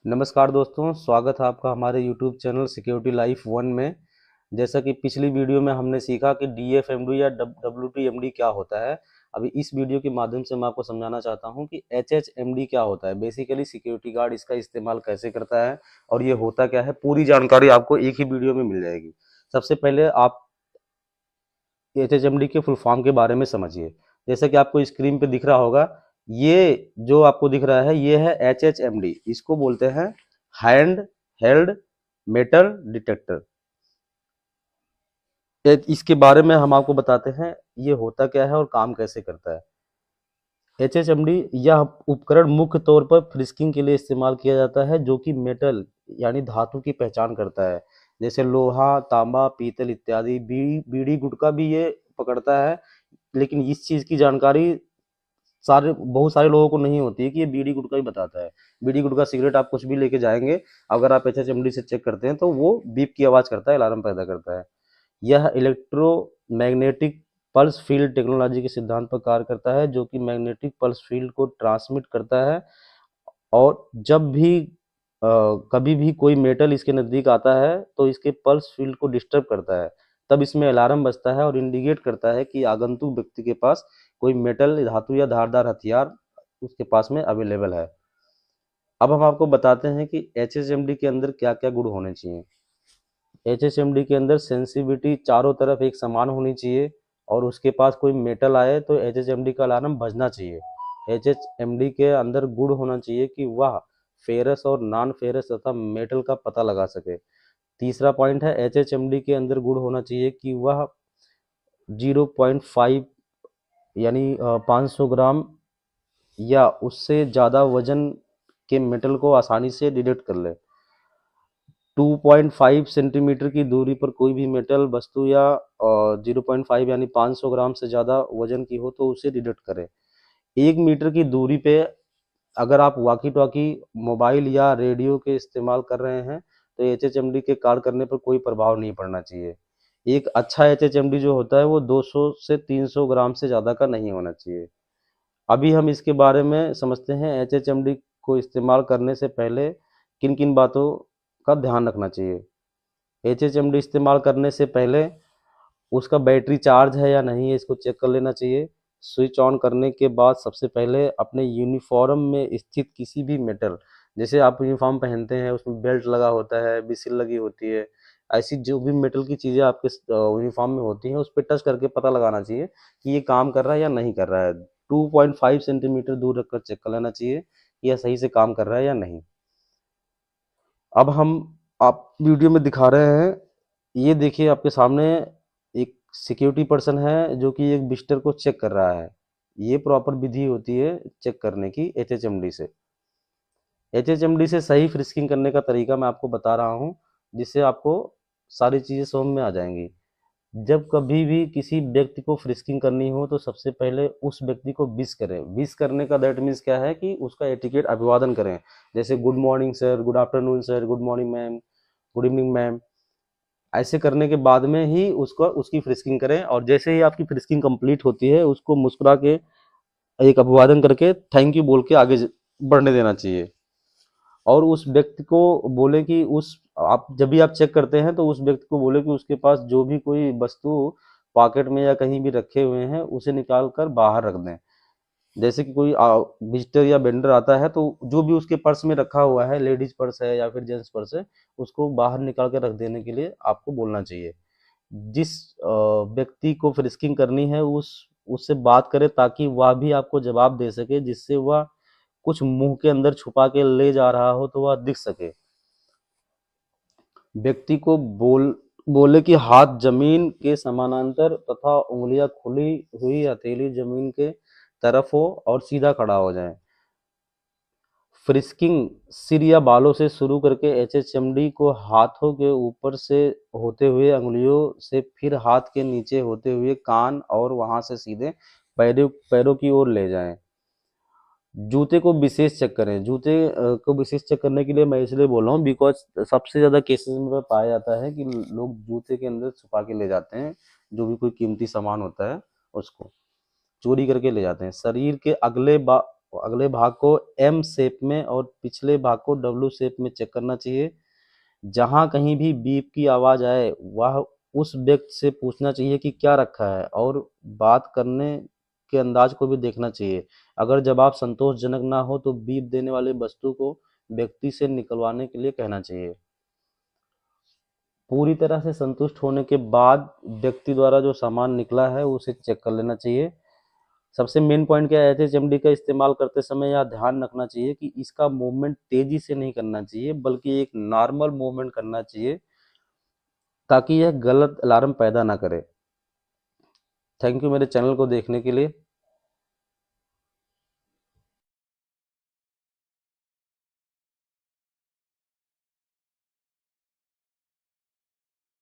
नमस्कार दोस्तों, स्वागत है आपका हमारे YouTube चैनल सिक्योरिटी लाइफ 1 में। जैसा कि पिछली वीडियो में हमने सीखा कि DFMD या WTMD क्या होता है। अभी इस वीडियो के माध्यम से मैं आपको समझाना चाहता हूं कि HHMD क्या होता है। बेसिकली सिक्योरिटी गार्ड इसका इस्तेमाल कैसे करता है और ये होता क्या है, पूरी जानकारी आपको एक ही वीडियो में मिल जाएगी। सबसे पहले आप HHMD के फुल फॉर्म के बारे में समझिए। जैसा कि आपको स्क्रीन पे दिख रहा होगा, ये जो आपको दिख रहा है ये है HHMD। इसको बोलते हैं हैंड हेल्ड मेटल डिटेक्टर। इसके बारे में हम आपको बताते हैं ये होता क्या है और काम कैसे करता है। HHMD यह उपकरण मुख्य तौर पर फ्रिस्किंग के लिए इस्तेमाल किया जाता है, जो कि मेटल यानी धातु की पहचान करता है, जैसे लोहा, तांबा, पीतल इत्यादि। बीड़ी गुटखा भी ये पकड़ता है। लेकिन इस चीज की जानकारी बहुत सारे लोगों को नहीं होती है कि ये बीड़ी गुटखा ही बताता है। बीड़ी गुटखा सिगरेट आप कुछ भी लेके जाएंगे, अगर आप HHMD से चेक करते हैं तो वो बीप की आवाज करता है, अलार्म पैदा करता है। यह इलेक्ट्रोमैग्नेटिक पल्स फील्ड टेक्नोलॉजी के सिद्धांत पर कार्य करता है, जो कि मैग्नेटिक पल्स फील्ड को ट्रांसमिट करता है। और जब भी कभी भी कोई मेटल इसके नज़दीक आता है तो इसके पल्स फील्ड को डिस्टर्ब करता है। तब इसमें अलार्म बजता है और इंडिकेट करता है कि आगंतुक व्यक्ति के पास कोई मेटल, धातु या धारदार हथियार उसके पास में अवेलेबल है। अब हम आपको बताते हैं कि HHMD के अंदर क्या क्या गुण होने चाहिए। HHMD के अंदर सेंसिटिविटी चारों तरफ एक समान होनी चाहिए, और उसके पास कोई मेटल आए तो HHMD का अलार्म बजना चाहिए। HHMD के अंदर गुण होना चाहिए कि वह फेरस और नॉन फेरस तथा मेटल का पता लगा सके। तीसरा पॉइंट है, HHMD के अंदर गुण होना चाहिए कि वह 0.5 यानी 500 ग्राम या उससे ज़्यादा वजन के मेटल को आसानी से डिटेक्ट कर ले। 2.5 सेंटीमीटर की दूरी पर कोई भी मेटल वस्तु या 0.5 यानी 500 ग्राम से ज़्यादा वजन की हो तो उसे डिटेक्ट करें। 1 मीटर की दूरी पे अगर आप वॉकी टॉकी, मोबाइल या रेडियो के इस्तेमाल कर रहे हैं तो HHMD के कार्य करने पर कोई प्रभाव नहीं पड़ना चाहिए। एक अच्छा HHMD जो होता है वो 200 से 300 ग्राम से ज़्यादा का नहीं होना चाहिए। अभी हम इसके बारे में समझते हैं HHMD को इस्तेमाल करने से पहले किन किन बातों का ध्यान रखना चाहिए। HHMD इस्तेमाल करने से पहले उसका बैटरी चार्ज है या नहीं है, इसको चेक कर लेना चाहिए। स्विच ऑन करने के बाद सबसे पहले अपने यूनिफॉर्म में स्थित किसी भी मेटल, जैसे आप यूनिफॉर्म पहनते हैं उसमें बेल्ट लगा होता है, बिसिल लगी होती है, ऐसी जो भी मेटल की चीज़ें आपके यूनिफॉर्म में होती हैं उस पर टच करके पता लगाना चाहिए कि ये काम कर रहा है या नहीं कर रहा है। 2.5 सेंटीमीटर दूर रखकर चेक कर लेना चाहिए कि यह सही से काम कर रहा है या नहीं। अब हम आप वीडियो में दिखा रहे हैं, ये देखिए आपके सामने एक सिक्योरिटी पर्सन है जो कि एक विजिटर को चेक कर रहा है। ये प्रॉपर विधि होती है चेक करने की HHMD से। HHMD से सही फ्रिस्किंग करने का तरीका मैं आपको बता रहा हूँ, जिससे आपको सारी चीज़ें समझ में आ जाएंगी। जब कभी भी किसी व्यक्ति को फ्रिस्किंग करनी हो तो सबसे पहले उस व्यक्ति को विश करें। विश करने का दैट मीन्स क्या है कि उसका एटिकेट अभिवादन करें, जैसे good morning sir, good afternoon sir, good morning ma'am, good evening ma'am. ऐसे करने के बाद में ही उसको उसकी फ्रिस्किंग करें, और जैसे ही आपकी फ्रिस्किंग कंप्लीट होती है उसको मुस्कुरा के एक अभिवादन करके थैंक यू बोल के आगे बढ़ने देना चाहिए। और उस व्यक्ति को बोले कि उस आप जब भी आप चेक करते हैं तो उस व्यक्ति को बोले कि उसके पास जो भी कोई वस्तु पॉकेट में या कहीं भी रखे हुए हैं उसे निकाल कर बाहर रख दें। जैसे कि कोई विजिटर या वेंडर आता है तो जो भी उसके पर्स में रखा हुआ है, लेडीज पर्स है या फिर जेंट्स पर्स है, उसको बाहर निकाल के रख देने के लिए आपको बोलना चाहिए। जिस व्यक्ति को फ्रिस्किंग करनी है उससे बात करें ताकि वह भी आपको जवाब दे सके, जिससे वह कुछ मुंह के अंदर छुपा के ले जा रहा हो तो वह दिख सके। व्यक्ति को बोले कि हाथ जमीन के समानांतर तथा उंगलियां खुली हुई हथेली जमीन के तरफ हो और सीधा खड़ा हो जाए। फ्रिस्किंग सिर या बालों से शुरू करके HHMD को हाथों के ऊपर से होते हुए अंगुलियों से, फिर हाथ के नीचे होते हुए कान, और वहां से सीधे पैरों पैरों की ओर ले जाएं। जूते को विशेष चेक करें। जूते को विशेष चेक करने के लिए मैं इसलिए बोल रहा हूँ बिकॉज सबसे ज़्यादा केसेस में पाया जाता है कि लोग जूते के अंदर छुपा के ले जाते हैं, जो भी कोई कीमती सामान होता है उसको चोरी करके ले जाते हैं। शरीर के अगले भाग को एम शेप में और पिछले भाग को डब्ल्यू शेप में चेक करना चाहिए। जहां कहीं भी बीप की आवाज आए वह उस व्यक्ति से पूछना चाहिए कि क्या रखा है, और बात करने के अंदाज को भी देखना चाहिए। अगर जवाब संतोषजनक ना हो तो बीप देने वाले वस्तु को व्यक्ति से निकलवाने के लिए कहना चाहिए। पूरी तरह से संतुष्ट होने के बाद व्यक्ति द्वारा जो सामान निकला है उसे चेक कर लेना चाहिए। सबसे मेन पॉइंट क्या है, एचएचएमडी का इस्तेमाल करते समय यह ध्यान रखना चाहिए कि इसका मूवमेंट तेजी से नहीं करना चाहिए बल्कि एक नॉर्मल मूवमेंट करना चाहिए ताकि यह गलत अलार्म पैदा ना करे। थैंक यू मेरे चैनल को देखने के लिए।